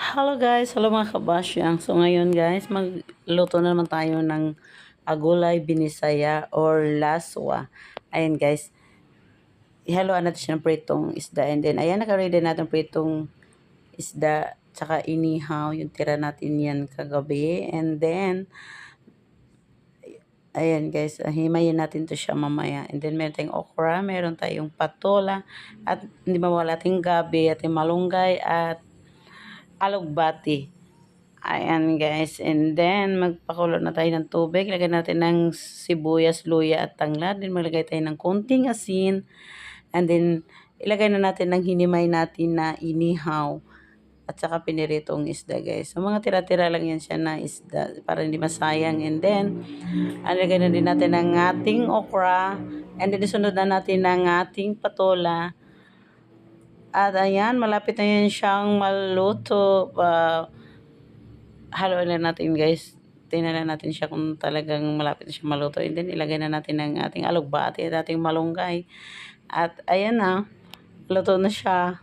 Hello guys, hello mga kabasyang. So ngayon guys, magluto na naman tayo ng agulay binisaya or laswa. Ayan guys, ihaluan natin siya ng pritong isda. And then ayan, naka-ready natin pritong isda tsaka inihaw. Yung tira natin yan kagabi. And then, ayan guys, himayin natin to siya mamaya. And then meron tayong okra, meron tayong patola, at hindi mawala ating gabi, ating malunggay, at alugbati. Ayan guys, and then magpakulo na tayo ng tubig. Lagyan natin ng sibuyas, luya at tanglad. Then maglagay tayo ng konting asin. And then ilagay na natin ng hinimay natin na inihaw at saka piniritong isda guys. So mga tira-tira lang yan siya na isda para hindi masayang. And then alagay na din natin ng ating okra. And then isunod na natin ng ating patola. At ayan, malapit na yan siyang maluto. Haluan na natin guys. Tingnan na natin siya kung talagang malapit na siya maluto. And then ilagay na natin ang ating alugbati at ating malunggay. At ayan na, luto na siya.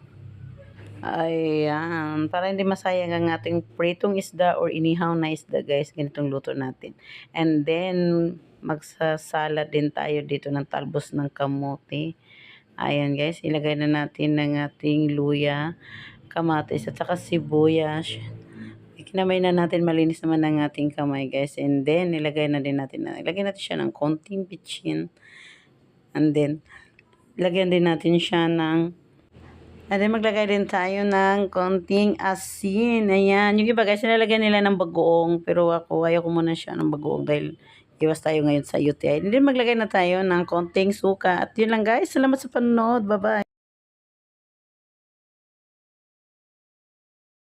Ayan, para hindi masayang ang ating pritong isda or inihaw na isda guys. Ganitong luto natin. And then magsasalad din tayo dito ng talbos ng kamote. Ayan guys, ilagay na natin ng ating luya, kamatis at saka sibuyas. Kinamay na natin, malinis naman ang ating kamay guys. And then ilagay na din natin siya ng konting bitchin. And then lagyan din natin siya ng maglagay din tayo ng konting asin. Ayan, yung iba guys nilalagyan nila ng bagoong, pero ako ayoko muna siya ng bagoong dahil iwas tayo ngayon sa UTI. And then maglagay na tayo ng konting suka. At yun lang guys, salamat sa panonood. Bye bye.